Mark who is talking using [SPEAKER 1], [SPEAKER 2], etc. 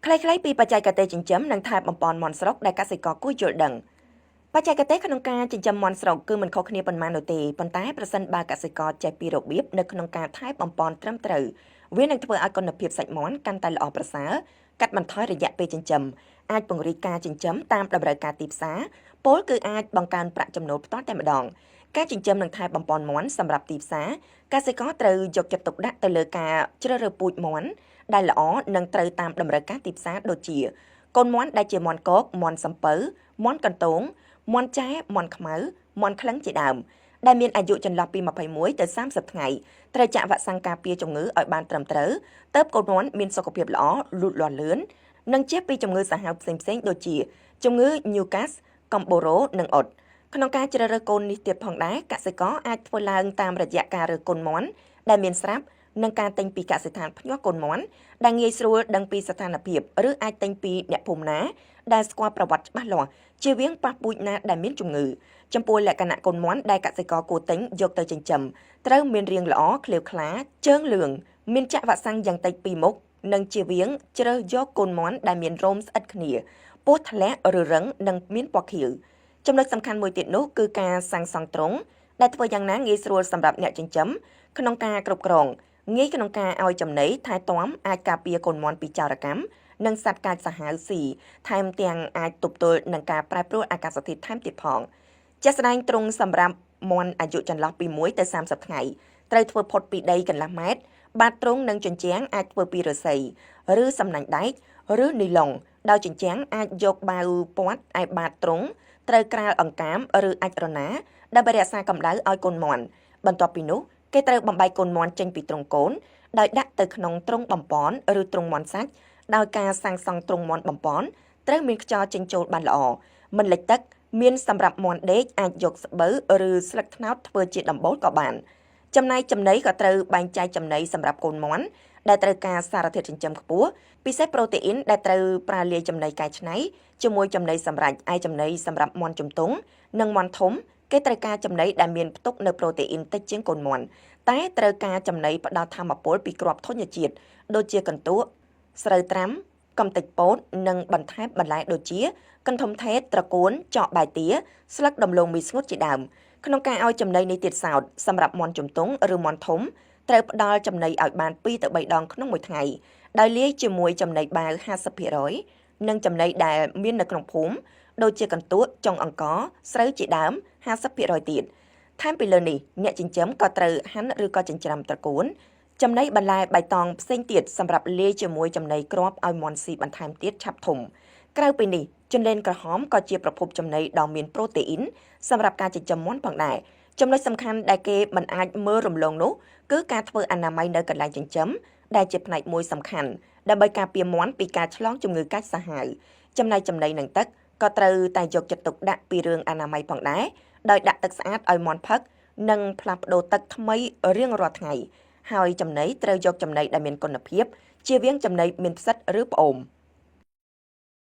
[SPEAKER 1] ខ្លីៗពីបច្ចេកទេសចិញ្ចឹមនិងថែបំពន់មាន់ស្រុកដែលកសិករគួរយល់ដឹងបច្ចេកទេសក្នុងការចិញ្ចឹមមាន់ស្រុកគឺមិនខុសគ្នាប៉ុន្មាននោះទេប៉ុន្តែប្រសិនបើកសិករចេះពីរបៀបនៅក្នុងការថែបំពន់ត្រឹមត្រូវវានឹងធ្វើឲ្យគុណភាពសាច់មាន់កាន់តែល្អប្រសើរកាត់បន្ថយរយៈពេលចិញ្ចឹមអាចពង្រីកការចិញ្ចឹមតាមតម្រូវការទីផ្សារពោលគឺអាចបង្កើនប្រាក់ចំណូលផ្ទាល់តែម្ដងការចិញ្ចឹមនិងថែបំពន់មាន់សម្រាប់ទីផ្សារកសិករត្រូវយកចិត្តទុកដាក់ទៅលើការជ្រើសរើសពូជមាន់ដែលល្អនិងត្រូវតាមតម្រូវការទីផ្សារដូចជាកូនមាន់ដែលជាមាន់កកមាន់សំពៅមាន់កន្ទងមាន់ចែមាន់ខ្មៅមាន់ក្លិងជាដើមដែលមានអាយុចន្លោះពី21ទៅ30ថ្ងៃត្រូវចាក់វ៉ាក់សាំងការពារជំងឺឲ្យបានត្រឹមត្រូវទើបកូនមាន់មានសុខភាពល្អលូតលាស់លឿននិងជៀសពីជំងឺសាហាវផ្សេងៗដូចជាជំងឺ Newcastle កំបូរ៉ូនិងអុតក្នុងការជ្រើសរើសកូននេះទៀតផងដែរកសិករអាចធ្វើឡើងតាមរយៈការរើសកូនមាន់ដែលមានស្រាប់និងការទិញពីកសិដ្ឋានភ្ញាក់កូនមាន់ដែលងាយស្រួលដឹងពីស្ថានភាពឬអាចទិញពីអ្នកភូមិណាដែលស្គាល់ប្រវត្តិច្បាស់លាស់ជៀសវាងប៉ះពូជណាដែលមានជំងឺចំពោះលក្ខណៈកូនមាន់ដែលកសិករគួរទិញយកទៅចិញ្ចឹមត្រូវមានរាងល្អក្លៀវក្លាជើងលឿងមានចាក់វ៉ាក់សាំងយ៉ាងតិច2មុខនិងជៀសវាងជ្រើសយកកូនមាន់ដែលមានរោមស្អិតគ្នាពោះធ្លាក់ឬរឹងនិងមានពណ៌ខៀវចំណុចសំខាន់មួយទៀតនោះគឺការសាំងសង់ទ្រុងដែលធ្វើយ៉ាងណាងាយស្រួលសម្រាប់អ្នកចិញ្ចឹមក្នុងការគ្រប់គ្រងងាយក្នុងការឲ្យចំណីថែទាំអាចការពារកូនមាន់ពីចោរកម្មនិងសត្វកាចសាហាវស៊ីថែមទាំងអាចទប់ទល់នឹងការប្រែប្រួលអាកាសធាតុថែមទៀតផងជាក់ស្ដែងទ្រុងសម្រាប់មាន់អាយុចន្លោះពី1ទៅ30ថ្ងៃត្រូវធ្វើផុតពីដីកន្លះម៉ែត្របាតទ្រុងនិងជញ្ជាំងអាចធ្វើពីឫស្សីឬសំណាញ់ដែកឬនីឡុងដោយជញ្ជាំងអាចយកបាវព័ទ្ធឯបាតទ្រុងត្រូវក្រាលអង្កាមឬអាចរណាដើម្បីរក្សាកម្ដៅឲ្យកូនមាន់បន្ទាប់ពីនោះគេត្រូវបំបែកកូនមាន់ចេញពីទ្រុងកូនដោយដាក់ទៅក្នុងទ្រុងបំពន់ឬទ្រុងមាន់សាច់ដោយការសាងសង់ទ្រុងមាន់បំពន់ត្រូវមានខ្យល់ចេញចូលបានល្អមិនលិចទឹកមានសម្រាប់មាន់ដេកអាចយកស្បូវឬស្លឹកត្នោតធ្វើជាដំបូលក៏បានចំណែកចំណីក៏ត្រូវបែងចែកចំណីសម្រាប់កូនមាន់ដែលត្រូវការសារធាតុចិញ្ចឹមខ្ពស់ពិសេសប្រូតេអ៊ីនដែលត្រូវប្រើលាយចំណីកែច្នៃជាមួយចំណីសម្រាប់ឯចំណីសម្រាប់មាន់ជំទង់និងមាន់ធំគេត្រូវការចំណីដែលមានផ្ទុកនៅប្រូតេអ៊ីនតិចជាងកូនមាន់តែត្រូវការចំណីផ្ដល់ថាមពលពីគ្រាប់ធញ្ញជាតិដូចជាកន្ទក់ស្រូវត្រាំកំទេចពោតនិងបន្ថែមបន្លែដូចជាកន្ធំថេតត្រកួនចកបាយទាស្លឹកដំឡូងមីស្ងួតជាដើមក្នុងការឲ្យចំណីនេះទៀតសោតសម្រាប់មាន់ជំទង់ឬមាន់ធំត្រូវផ្ដល់ចំណីឲ្យបាន2ទៅ3ដងក្នុងមួយថ្ងៃដោយលាយជាមួយចំណីបាវ 50% និងចំណីដែលមាននៅក្នុងភូមិដូចជាកន្ទក់ចុងអង្ករស្រូវជាដើម 50% ទៀតថែមពីលើនេះអ្នកចិញ្ចឹមក៏ត្រូវហាន់ឬក៏ចិញ្ច្រាំត្រកួនចំណីបន្លែបៃតងផ្សេងទៀតសម្រាប់លាយជាមួយចំណីគ្រាប់ឲ្យមាន់ស៊ីបន្ថែមទៀតឆាប់ធំក្រៅពីនេះជន្លែនក្រហមក៏ជាប្រភពចំណីដ៏មានប្រូតេអ៊ីនសម្រាប់ការចិញ្ចឹមមាន់ផងដែរចំណុចសំខាន់ដែលគេមិនអាចមើលរំលងនោះគឺការធ្វើអនាម័យនៅកន្លែងចិញ្ចឹមដែលជាផ្នែកមួយសំខាន់ដើម្បីការពារមាន់ពីការឆ្លងជំងឺកាចសាហាវចំណែកចំណីនិងទឹកក៏ត្រូវតែយកចិត្តទុកដាក់ពីរឿងអនាម័យផងដែរដោយដាក់ទឹកស្អាតឲ្យមាន់ផឹកនិងផ្លាស់ប្ដូរទឹកថ្មីរៀងរាល់ថ្ងៃហើយចំណីត្រូវយកចំណីដែលមានគុណភាពជៀសវាងចំណីមានផ្សិតឬផ្អូម